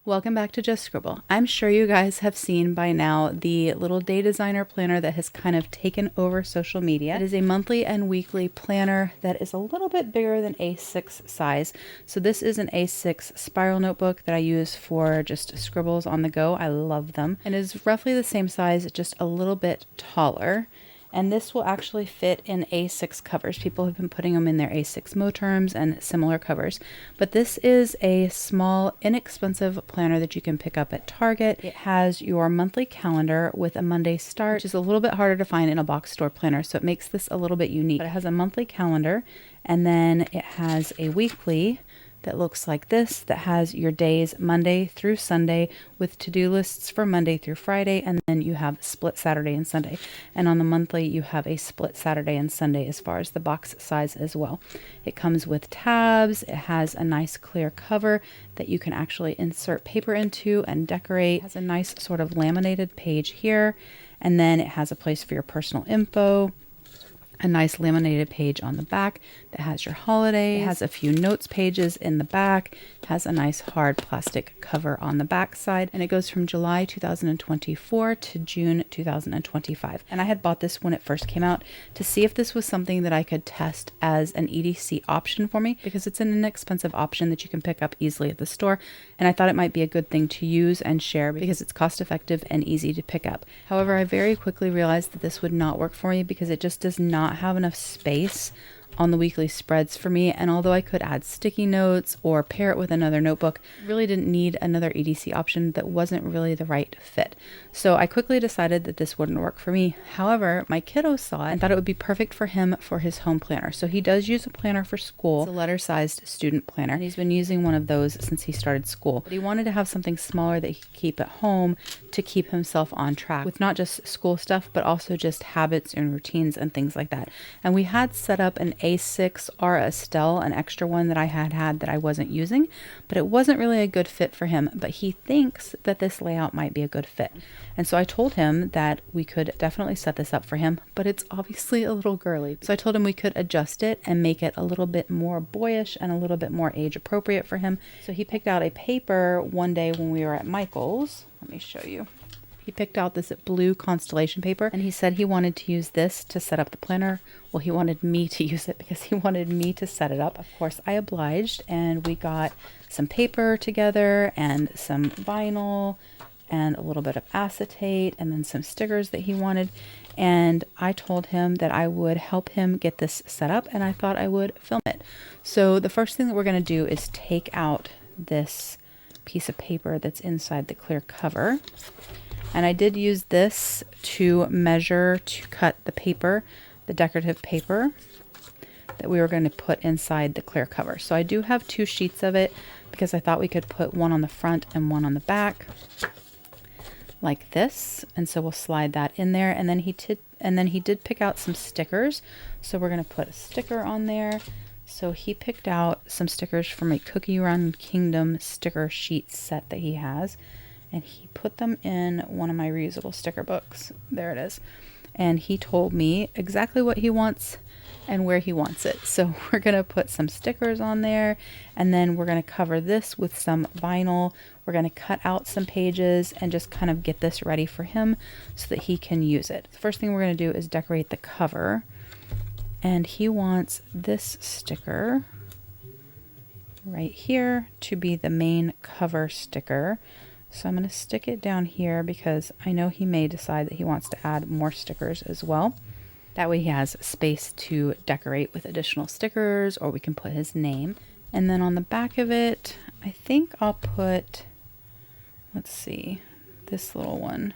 Welcome back to Just Scribble. I'm sure you guys have seen by now the little day designer planner that has kind of taken over social media. It is a monthly and weekly planner that is a little bit bigger than A6 size. So this is an A6 spiral notebook that I use for just scribbles on the go. I love them. And is roughly the same size, just a little bit taller. And this will actually fit in A6 covers. People have been putting them in their A6 Moterms and similar covers. But this is a small, inexpensive planner that you can pick up at Target. It has your monthly calendar with a Monday start, which is a little bit harder to find in a box store planner. So it makes this a little bit unique. But it has a monthly calendar, and then it has a weekly that looks like this, that has your days Monday through Sunday with to-do lists for Monday through Friday, and then you have split Saturday and Sunday. And on the monthly, you have a split Saturday and Sunday as far as the box size as well. It comes with tabs. It has a nice clear cover that you can actually insert paper into and decorate. It has a nice sort of laminated page here, and then it has a place for your personal info. A nice laminated page on the back that has your holidays. It has a few notes pages in the back. It has a nice hard plastic cover on the back side, and it goes from July 2024 to June 2025. And I had bought this when it first came out to see if this was something that I could test as an EDC option for me, because it's an inexpensive option that you can pick up easily at the store. And I thought it might be a good thing to use and share because it's cost effective and easy to pick up. However, I very quickly realized that this would not work for me because it just does not have enough space on the weekly spreads for me. And although I could add sticky notes or pair it with another notebook, I really didn't need another EDC option that wasn't really the right fit. So I quickly decided that this wouldn't work for me. However, my kiddo saw it and thought it would be perfect for him for his home planner. So he does use a planner for school. It's a letter-sized student planner, and he's been using one of those since he started school. But he wanted to have something smaller that he could keep at home to keep himself on track with not just school stuff, but also just habits and routines and things like that. And we had set up an A6 R Estelle, an extra one that I had that I wasn't using, but it wasn't really a good fit for him. But he thinks that this layout might be a good fit. And so I told him that we could definitely set this up for him, but it's obviously a little girly. So I told him we could adjust it and make it a little bit more boyish and a little bit more age appropriate for him. So he picked out a paper one day when we were at Michael's. Let me show you. He picked out this blue constellation paper, and he said he wanted to use this to set up the planner. Well, he wanted me to use it because he wanted me to set it up. Of course, I obliged, and we got some paper together and some vinyl and a little bit of acetate and then some stickers that he wanted. And I told him that I would help him get this set up, and I thought I would film it. So the first thing that we're going to do is take out this piece of paper that's inside the clear cover. And I did use this to measure to cut the paper, the decorative paper that we were going to put inside the clear cover. So I do have 2 sheets of it because I thought we could put one on the front and one on the back like this. And so we'll slide that in there. And then he did pick out some stickers. So we're going to put a sticker on there. So he picked out some stickers from a Cookie Run Kingdom sticker sheet set that he has. And he put them in one of my reusable sticker books. There it is. And he told me exactly what he wants and where he wants it. So we're going to put some stickers on there, and then we're going to cover this with some vinyl. We're going to cut out some pages and just kind of get this ready for him so that he can use it. The first thing we're going to do is decorate the cover. And he wants this sticker right here to be the main cover sticker. So I'm going to stick it down here because I know he may decide that he wants to add more stickers as well. That way he has space to decorate with additional stickers, or we can put his name. And then on the back of it, I think I'll put, let's see, this little one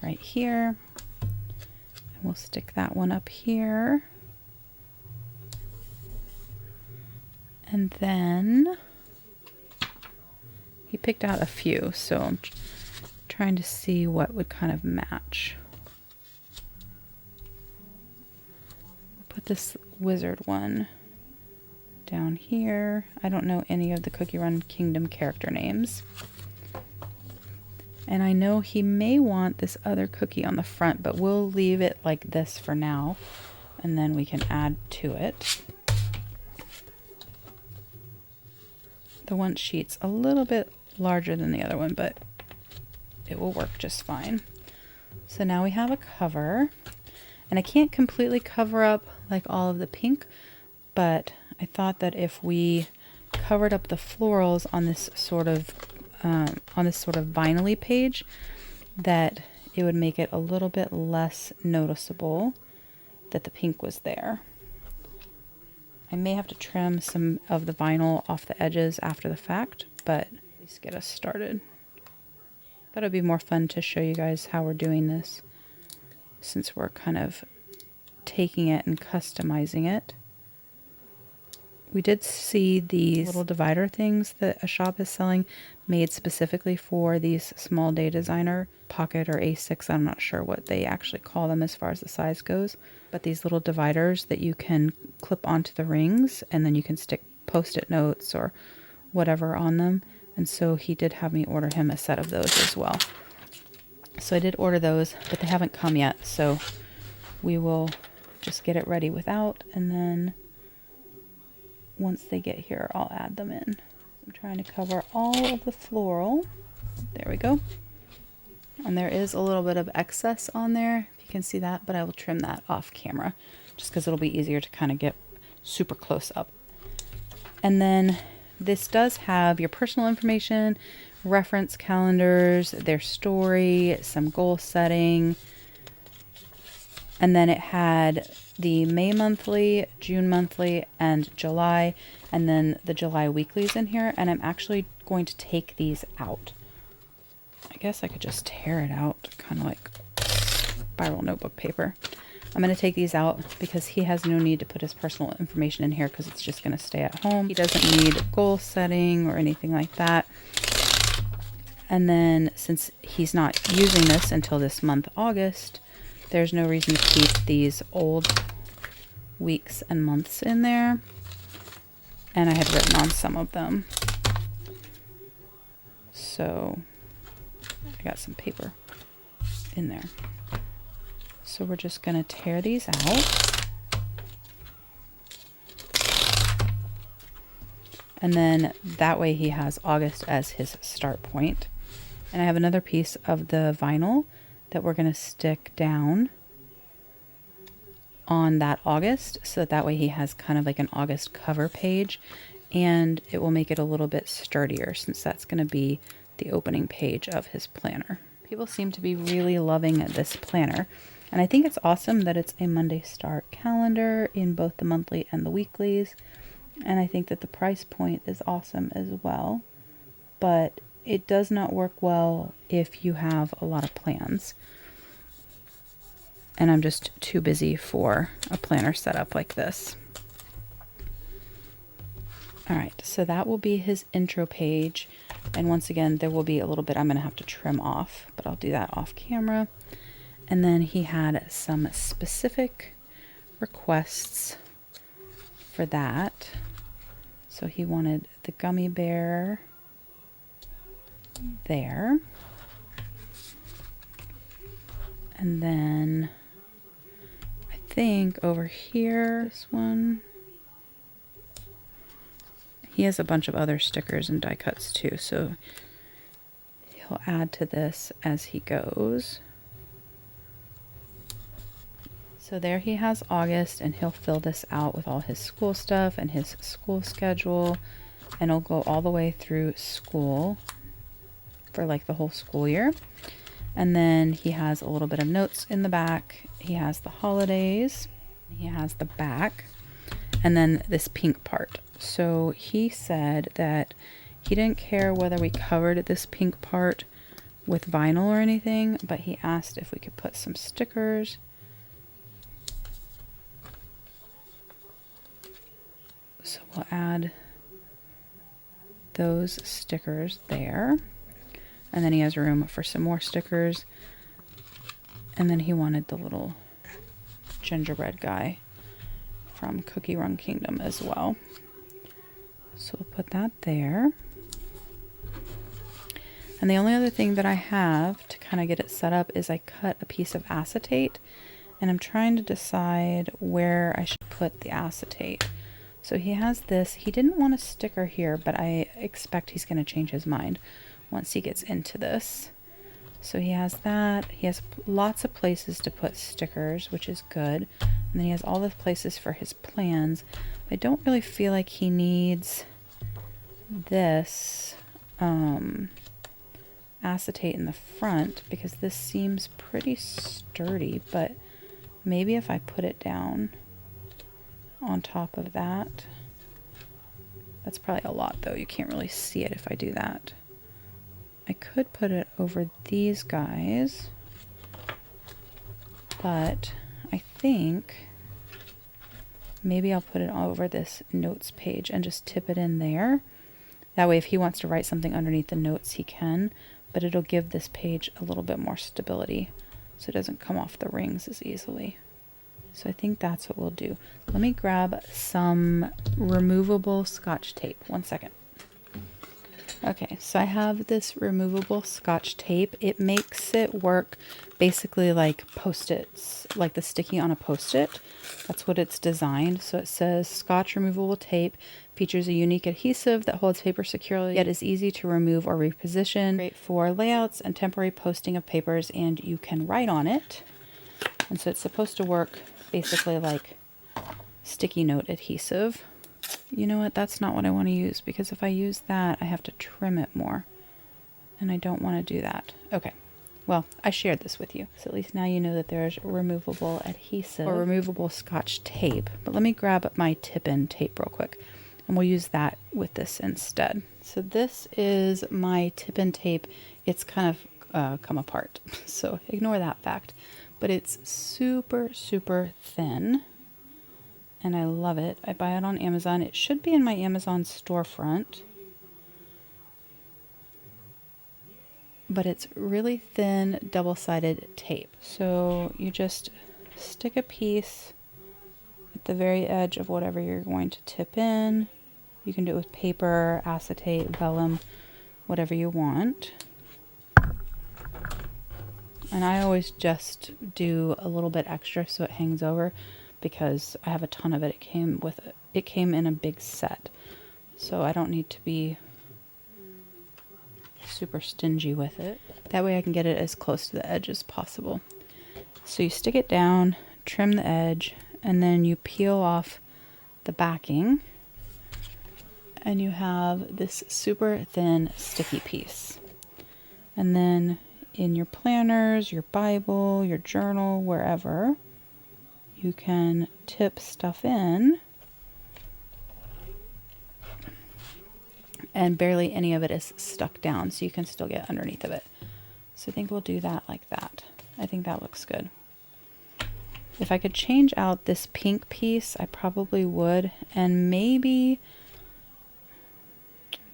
right here. And we'll stick that one up here. And then he picked out a few, so I'm trying to see what would kind of match. Put this wizard one down here. I don't know any of the Cookie Run Kingdom character names. And I know he may want this other cookie on the front, but we'll leave it like this for now, and then we can add to it. The one sheet's a little bit larger than the other one, but it will work just fine. So now we have a cover, and I can't completely cover up like all of the pink, but I thought that if we covered up the florals on this sort of vinyl-y page, that it would make it a little bit less noticeable that the pink was there. I may have to trim some of the vinyl off the edges after the fact, but at least get us started. Thought it'd be more fun to show you guys how we're doing this, since we're kind of taking it and customizing it. We did see these little divider things that a shop is selling made specifically for these small day designer pocket or A6. I'm not sure what they actually call them as far as the size goes, but these little dividers that you can clip onto the rings, and then you can stick post-it notes or whatever on them. And so he did have me order him a set of those as well. So I did order those, but they haven't come yet. So we will just get it ready without, and then once they get here, I'll add them in. I'm trying to cover all of the floral. There we go. And there is a little bit of excess on there, if you can see that, but I will trim that off camera just because it'll be easier to kind of get super close up. And then this does have your personal information, reference calendars, their story, some goal setting, and then it had the May monthly, June monthly, and July, and then the July weeklies in here. And I'm actually going to take these out. I guess I could just tear it out, kind of like spiral notebook paper. I'm going to take these out because he has no need to put his personal information in here because it's just going to stay at home. He doesn't need goal setting or anything like that. And then since he's not using this until this month, August, there's no reason to keep these old weeks and months in there. And I had written on some of them. So I got some paper in there. So we're just going to tear these out. And then that way he has August as his start point. And I have another piece of the vinyl that we're going to stick down on that August, so that way he has kind of like an August cover page, and it will make it a little bit sturdier since that's going to be the opening page of his planner. People seem to be really loving this planner, and I think it's awesome that it's a Monday start calendar in both the monthly and the weeklies, and I think that the price point is awesome as well, but it does not work well if you have a lot of plans. And I'm just too busy for a planner setup like this. All right, so that will be his intro page. And once again, there will be a little bit I'm going to have to trim off, but I'll do that off camera. And then he had some specific requests for that. So he wanted the gummy bear there. And then I think over here, this one, he has a bunch of other stickers and die cuts too, so he'll add to this as he goes. So there he has August, and he'll fill this out with all his school stuff and his school schedule, and it'll go all the way through school for like the whole school year. And then he has a little bit of notes in the back. He has the holidays. He has the back. And then this pink part. So he said that he didn't care whether we covered this pink part with vinyl or anything, but he asked if we could put some stickers. So we'll add those stickers there. And then he has room for some more stickers. And then he wanted the little gingerbread guy from Cookie Run Kingdom as well. So we'll put that there. And the only other thing that I have to kind of get it set up is I cut a piece of acetate. And I'm trying to decide where I should put the acetate. So he has this. He didn't want a sticker here, but I expect he's going to change his mind once he gets into this. So he has that. He has lots of places to put stickers, which is good. And then he has all the places for his plans. I don't really feel like he needs this acetate in the front because this seems pretty sturdy, but maybe if I put it down on top of that. That's probably a lot though. You can't really see it if I do that. I could put it over these guys, but I think maybe I'll put it over this notes page and just tip it in there. That way if he wants to write something underneath the notes, he can, but it'll give this page a little bit more stability so it doesn't come off the rings as easily. So I think that's what we'll do. Let me grab some removable Scotch tape. 1 second. Okay, so I have this removable Scotch tape. It makes it work basically like Post-its, like the sticky on a Post-it. That's what it's designed. So it says Scotch removable tape features a unique adhesive that holds paper securely, yet is easy to remove or reposition. Great for layouts and temporary posting of papers, and you can write on it. And so it's supposed to work basically like sticky note adhesive. You know what? That's not what I want to use, because if I use that, I have to trim it more. And I don't want to do that. Okay. Well, I shared this with you. So at least now you know that there's removable adhesive or removable Scotch tape. But let me grab my Tipin tape real quick, and we'll use that with this instead. So this is my Tipin tape. It's kind of come apart. So ignore that fact. But it's super, super thin. And I love it. I buy it on Amazon. It should be in my Amazon storefront. But it's really thin, double-sided tape. So you just stick a piece at the very edge of whatever you're going to tip in. You can do it with paper, acetate, vellum, whatever you want. And I always just do a little bit extra so it hangs over, because I have a ton of it. It came in a big set, so I don't need to be super stingy with it. That way I can get it as close to the edge as possible. So you stick it down, trim the edge, and then you peel off the backing, and you have this super thin sticky piece. And then in your planners, your Bible, your journal, wherever, you can tip stuff in, and barely any of it is stuck down, so you can still get underneath of it. So I think we'll do that like that. I think that looks good. If I could change out this pink piece, I probably would, and maybe,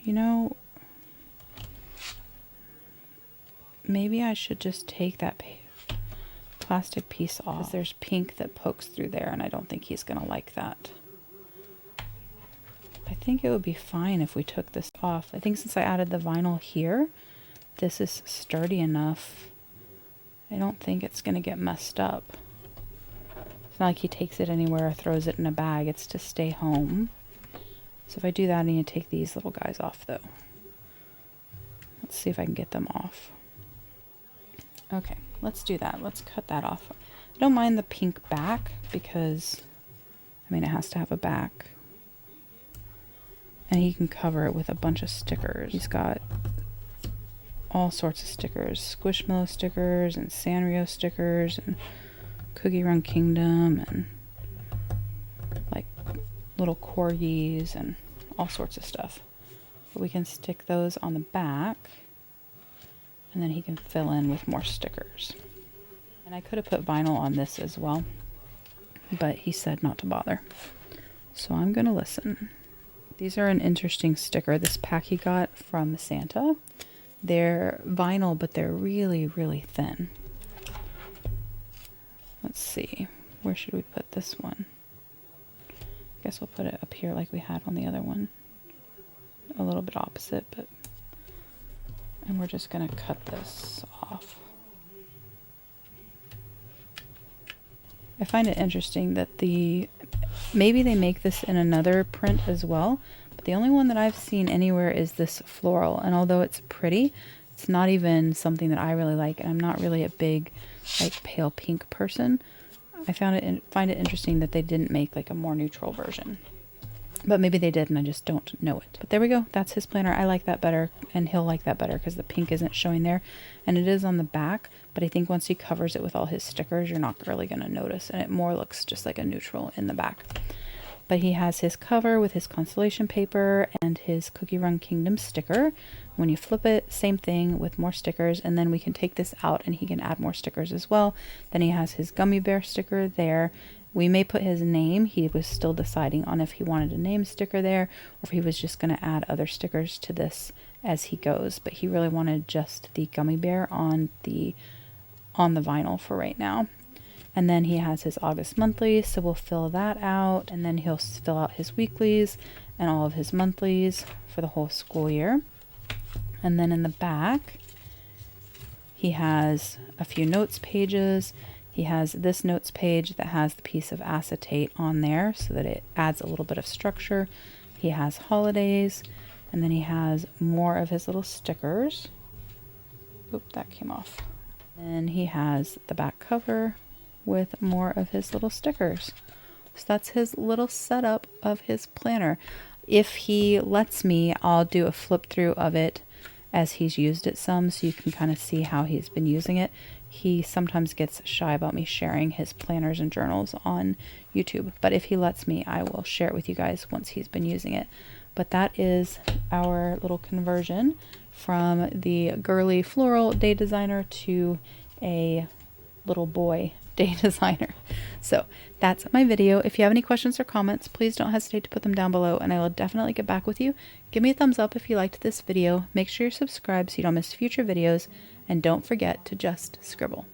you know, maybe I should just take that plastic piece off, because there's pink that pokes through there, and I don't think he's gonna like that. I think it would be fine if we took this off. I think since I added the vinyl here, this is sturdy enough. I don't think it's gonna get messed up. It's not like he takes it anywhere or throws it in a bag. It's to stay home. So if I do that, I need to take these little guys off though. Let's see if I can get them off. Okay, let's do that. Let's cut that off. I don't mind the pink back because, I mean, it has to have a back. And he can cover it with a bunch of stickers. He's got all sorts of stickers. Squishmallow stickers and Sanrio stickers and Cookie Run Kingdom and like little corgis and all sorts of stuff. But we can stick those on the back, and then he can fill in with more stickers. And I could have put vinyl on this as well, but he said not to bother. So I'm gonna listen. These are an interesting sticker. This pack he got from Santa. They're vinyl, but they're really, really thin. Let's see. Where should we put this one? I guess we'll put it up here like we had on the other one. A little bit opposite, but... And we're just going to cut this off. I find it interesting that the Maybe they make this in another print as well, but the only one that I've seen anywhere is this floral. And although it's pretty, it's not even something that I really like, and I'm not really a big like pale pink person. I find it interesting that they didn't make like a more neutral version. But maybe they did and I just don't know it. But there we go. That's his planner. I like that better, and he'll like that better because the pink isn't showing there. And it is on the back, but I think once he covers it with all his stickers, you're not really going to notice. And it more looks just like a neutral in the back. But he has his cover with his constellation paper and his Cookie Run Kingdom sticker. When you flip it, same thing with more stickers. And then we can take this out and he can add more stickers as well. Then he has his gummy bear sticker there. We may put his name. He was still deciding on if he wanted a name sticker there or if he was just going to add other stickers to this as he goes. But he really wanted just the gummy bear on the vinyl for right now. And then he has his August monthlies, so we'll fill that out. And then he'll fill out his weeklies and all of his monthlies for the whole school year. And then in the back, he has a few notes pages. He has this notes page that has the piece of acetate on there so that it adds a little bit of structure. He has holidays, and then he has more of his little stickers. Oop, that came off. And he has the back cover with more of his little stickers. So that's his little setup of his planner. If he lets me, I'll do a flip through of it as he's used it some, so you can kind of see how he's been using it. He sometimes gets shy about me sharing his planners and journals on YouTube, but if he lets me, I will share it with you guys once he's been using it. But that is our little conversion from the girly floral day designer to a little boy day designer. So that's my video. If you have any questions or comments, please don't hesitate to put them down below and I will definitely get back with you. Give me a thumbs up if you liked this video. Make sure you're subscribed so you don't miss future videos, and don't forget to just scribble.